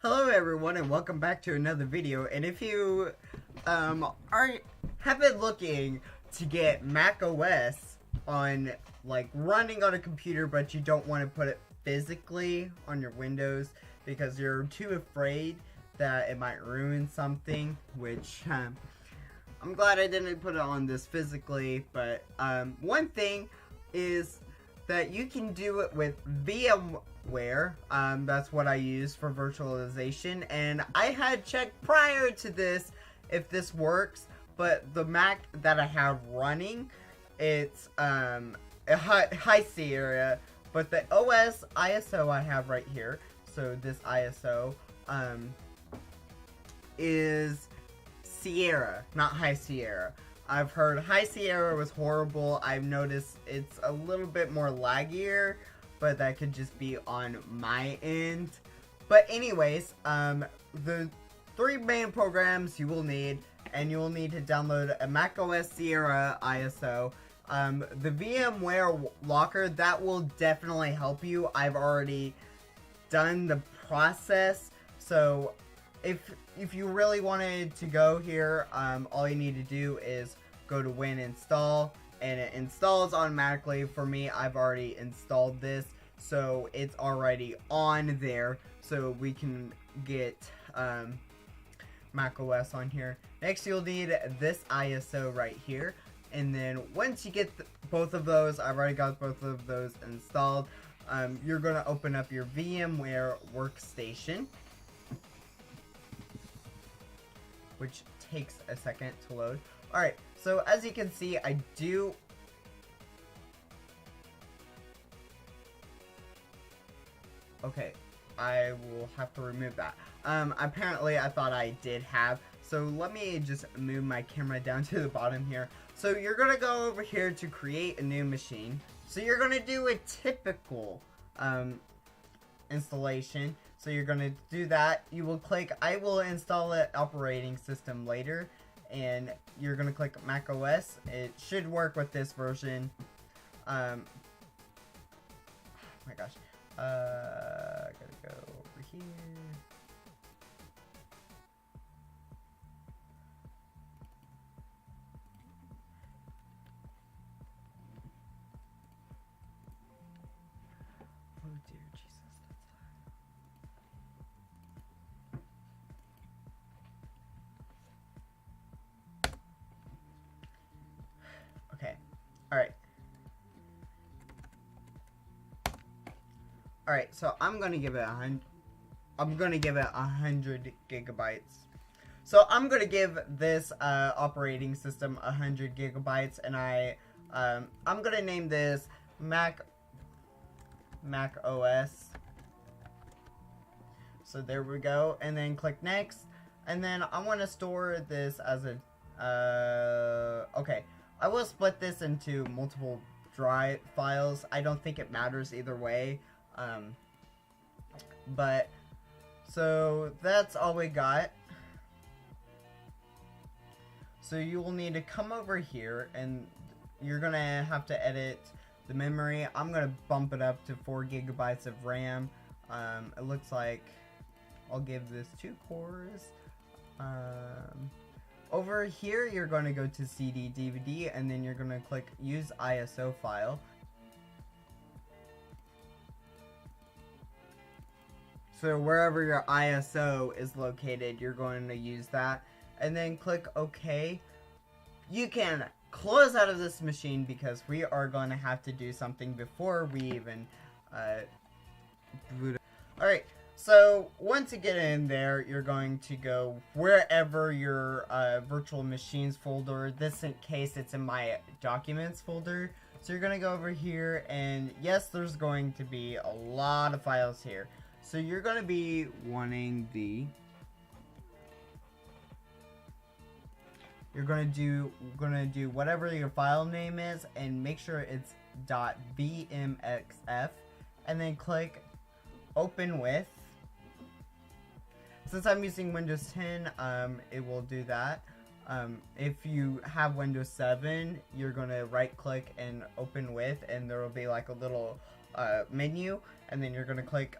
Hello everyone and welcome back to another video. And if you have been looking to get Mac OS on running on a computer, but you don't want to put it physically on your Windows because you're too afraid that it might ruin something, which I'm glad I didn't put it on this physically. But one thing is that you can do it with VMware. That's what I use for virtualization, and I had checked prior to this if this works, but the Mac that I have running, it's a high Sierra, but the OS ISO I have right here, so this ISO is Sierra, not High Sierra. I've heard High Sierra was horrible. I've noticed it's a little bit more laggier, but that could just be on my end. But anyways, the three main programs you will need, and you will need to download a Mac OS Sierra ISO. The VMware Locker, that will definitely help you. I've already done the process, so if you really wanted to go here, all you need to do is go to Win Install, and it installs automatically. For me, I've already installed this, so it's already on there, so we can get Mac OS on here. Next, you'll need this ISO right here, and then once you get both of those, I've already got both of those installed, you're going to open up your VMware workstation, which takes a second to load. Alright, so as you can see, I do... Okay, I will have to remove that. Apparently I thought I did have, so let me just move my camera down to the bottom here. So you're gonna go over here to create a new machine. So you're gonna do a typical installation. So you're gonna do that. You will click I will install an operating system later, and you're gonna click Mac OS. It should work with this version. Oh my gosh. Gotta go over here. Oh dear Jesus, that's loud. Okay. Alright. Alright, so I'm gonna give it 100 gigabytes. So I'm gonna give this operating system 100 gigabytes, and I'm gonna name this Mac OS. So there we go, and then click next, and then I want to store this as a okay. I will split this into multiple drive files. I don't think it matters either way. But so that's all we got. So you will need to come over here, and you're gonna have to edit the memory. I'm gonna bump it up to 4 gigabytes of RAM. It looks like I'll give this 2 cores. Over here, you're going to go to CD DVD, and then you're going to click Use ISO File. So wherever your ISO is located, you're going to use that, and then click OK. You can close out of this machine because we are going to have to do something before we even boot it. Alright. So, once you get in there, you're going to go wherever your virtual machines folder. This case, it's in my documents folder. So you're going to go over here, and yes, there's going to be a lot of files here. So you're going to be wanting the... You're going to do whatever your file name is, and make sure it's .bmxf, and then click Open With. Since I'm using Windows 10, it will do that. If you have Windows 7, you're going to right click and open with, and there will be like a little menu, and then you're going to click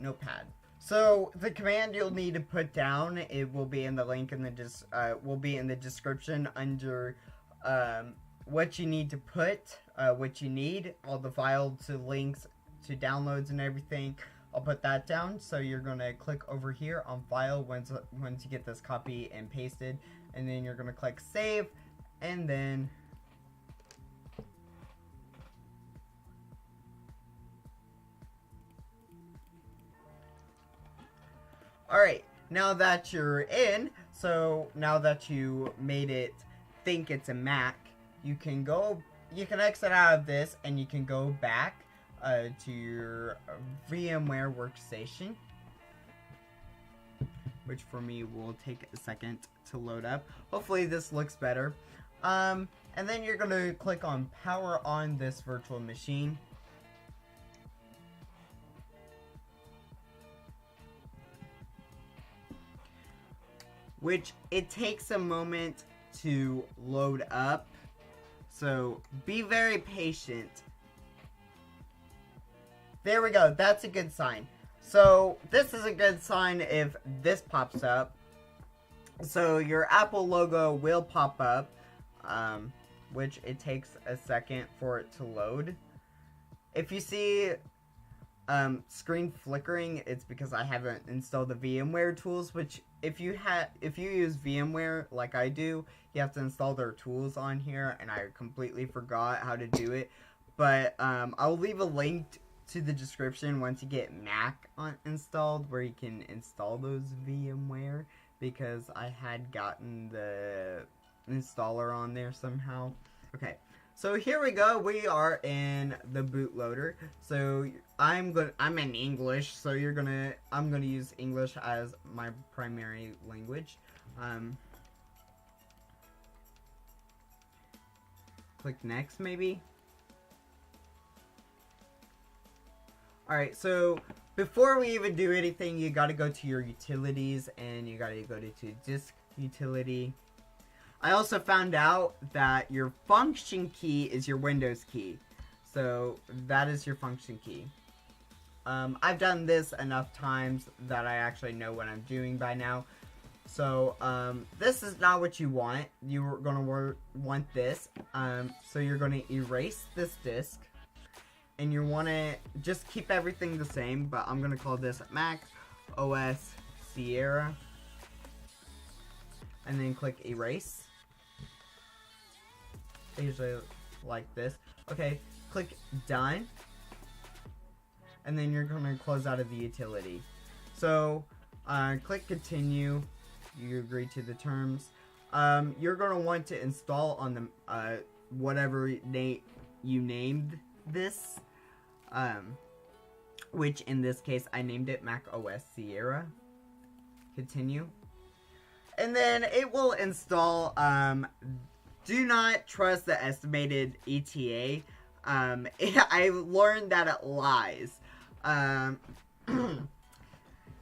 Notepad. So the command you'll need to put down, it will be in the link in the description under what you need to put, what you need, all the files to links to downloads and everything. I'll put that down. So you're gonna click over here on file once you get this copy and pasted, and then you're gonna click save, and then alright, now that you're in, so now that you made it think it's a Mac, you can exit out of this and you can go back to your VMware workstation, which for me will take a second to load up. Hopefully this looks better. And then you're going to click on power on this virtual machine. Which it takes a moment to load up. So be very patient. There we go. That's a good sign. So this is a good sign if this pops up. So your Apple logo will pop up, which it takes a second for it to load. If you see screen flickering, it's because I haven't installed the VMware tools, which if you use VMware like I do, you have to install their tools on here, and I completely forgot how to do it. But I'll leave a link to the description once you get Mac installed, where you can install those VMware, because I had gotten the installer on there somehow. Okay, so here we go. We are in the bootloader. So I'm in English, so I'm gonna use English as my primary language. Click next, maybe. Alright, so before we even do anything, you gotta go to your utilities, and you gotta go to disk utility. I also found out that your function key is your Windows key. So that is your function key. I've done this enough times that I actually know what I'm doing by now. So this is not what you want. You're gonna want this. So you're gonna erase this disk. And you want to just keep everything the same, but I'm going to call this Mac OS Sierra. And then click erase. Usually like this. Okay, click done. And then you're going to close out of the utility. So, click continue. You agree to the terms. You're going to want to install on the whatever you named this, which in this case I named it Mac OS Sierra. Continue, and then it will install. Do not trust the estimated ETA. I learned that it lies.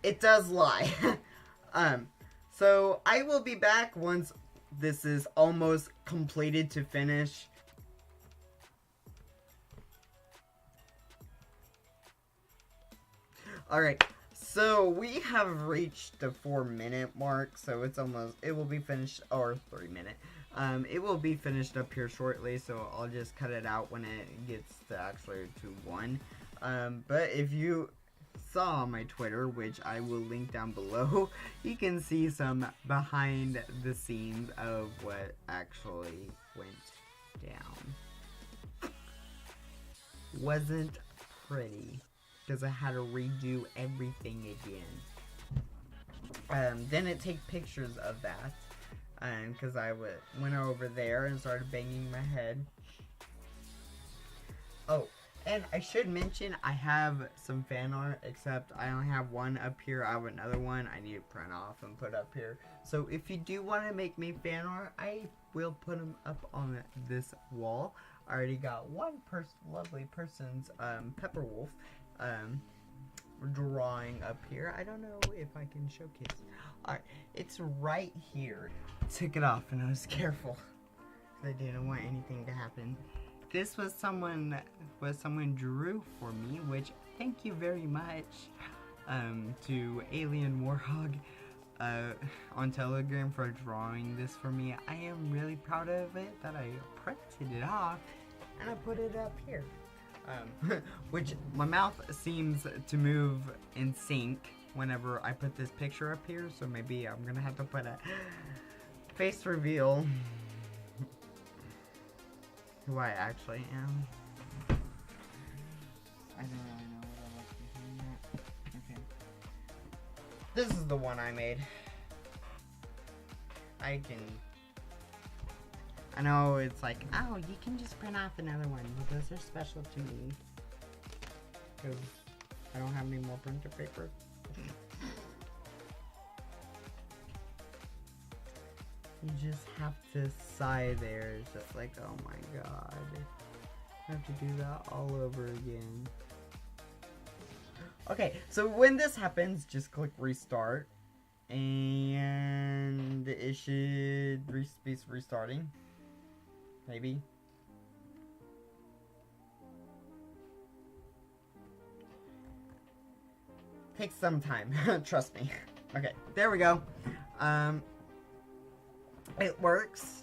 It does lie. So I will be back once this is almost completed to finish. Alright, so we have reached the 4-minute mark, so it will be finished, or 3-minute. It will be finished up here shortly, so I'll just cut it out when it gets to actually to 1. But if you saw my Twitter, which I will link down below, you can see some behind the scenes of what actually went down. Wasn't pretty, because I had to redo everything again. Didn't take pictures of that, because I went over there and started banging my head. Oh, and I should mention I have some fan art, except I only have one up here. I have another one I need to print off and put up here. So if you do want to make me fan art, I will put them up on this wall. I already got one lovely person's Pepper Wolf drawing up here. I don't know if I can showcase. Alright, it's right here. Took it off and I was careful, because I didn't want anything to happen. This was someone drew for me, which thank you very much. to Alien Warhog on Telegram for drawing this for me. I am really proud of it that I printed it off and I put it up here. Which my mouth seems to move in sync whenever I put this picture up here, so maybe I'm gonna have to put a face reveal who I actually am. I don't really know what I like behind that. Okay. This is the one I made. I know it's like, oh, you can just print off another one. Those are special to me. Because I don't have any more printer paper. You just have to sigh there. It's just like, oh my god. I have to do that all over again. Okay, so when this happens, just click restart. And it should be restarting. Maybe. Takes some time, trust me. Okay, there we go. It works.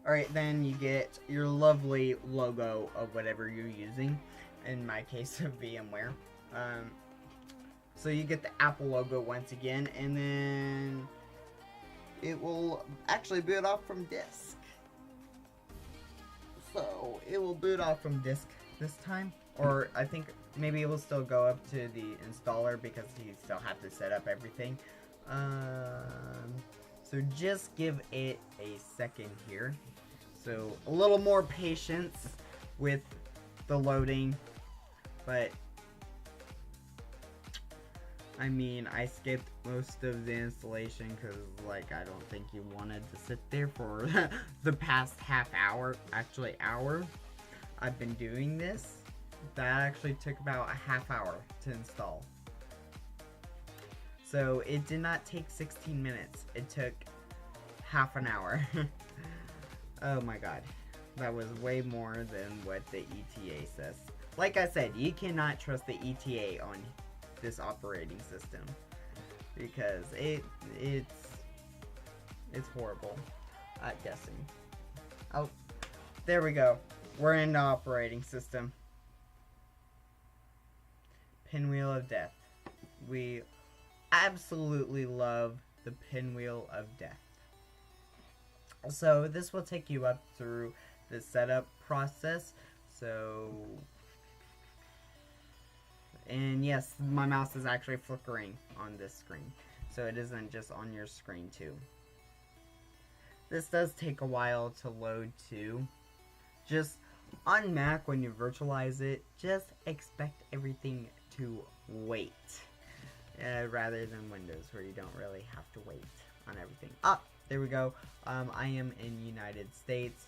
Alright, then you get your lovely logo of whatever you're using. In my case, of VMware. So you get the Apple logo once again, and then it will actually boot off from disk. So it will boot off from disk this time, or I think maybe it will still go up to the installer because you still have to set up everything. So just give it a second here. So a little more patience with the loading, but I mean, I skipped most of the installation because, like, I don't think you wanted to sit there for the past half hour, actually hour. I've been doing this. That actually took about a half hour to install. So it did not take 16 minutes. It took half an hour. Oh my god. That was way more than what the ETA says. Like I said, you cannot trust the ETA on this operating system because it's horrible at guessing. Oh, there we go. We're in the operating system. Pinwheel of Death. We absolutely love the Pinwheel of Death. So this will take you up through the setup process. So, and yes, my mouse is actually flickering on this screen, so it isn't just on your screen too. This does take a while to load too. Just on Mac, when you virtualize it, just expect everything to wait. Rather than Windows, where you don't really have to wait on everything. Ah, there we go. I am in United States.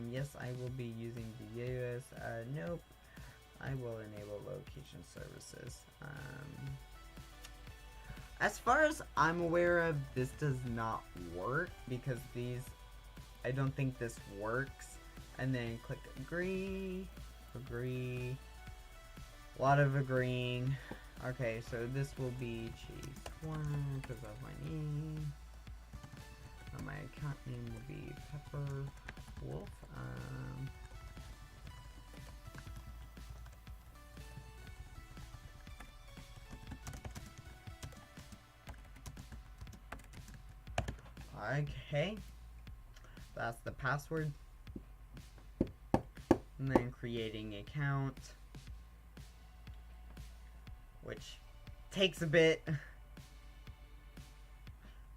Yes, I will be using becuase. Nope. I will enable location services. As far as I'm aware of, this does not work because I don't think this works. And then click agree, agree. A lot of agreeing. Okay, so this will be cheese corn because of my name. My account name will be Pepper Wolf. Okay, that's the password. And then creating account, which takes a bit.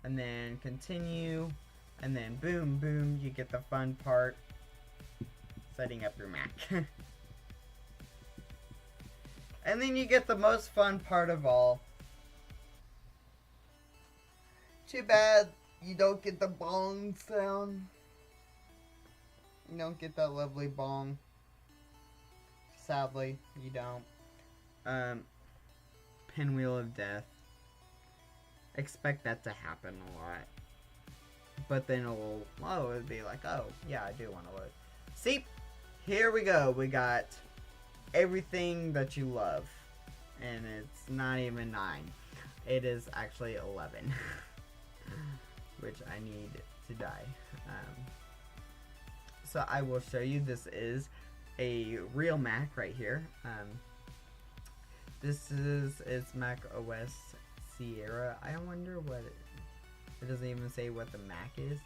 And then continue, and then boom, boom, you get the fun part, setting up your Mac. And then you get the most fun part of all. Too bad you don't get the bong sound. You don't get that lovely bong. Sadly, you don't. Pinwheel of Death. Expect that to happen a lot. But then it'll be like, oh, yeah, I do want to load. See? Here we go. We got everything that you love. and it's not even 9. It is actually 11. Which I need to die. So I will show you. This is a real Mac right here. This is its Mac OS Sierra. I wonder what it doesn't even say what the Mac is.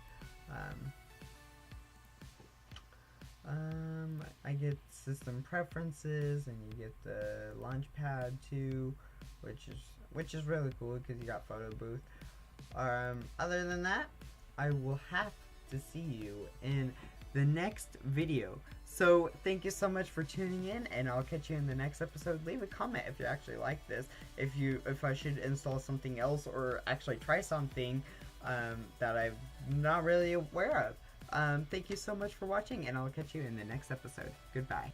I get system preferences, and you get the launchpad too, which is really cool because you got photo booth. Other than that, I will have to see you in the next video. So thank you so much for tuning in, and I'll catch you in the next episode. Leave a comment if you actually like this, if I should install something else or actually try something that I'm not really aware of. Thank you so much for watching, and I'll catch you in the next episode. Goodbye.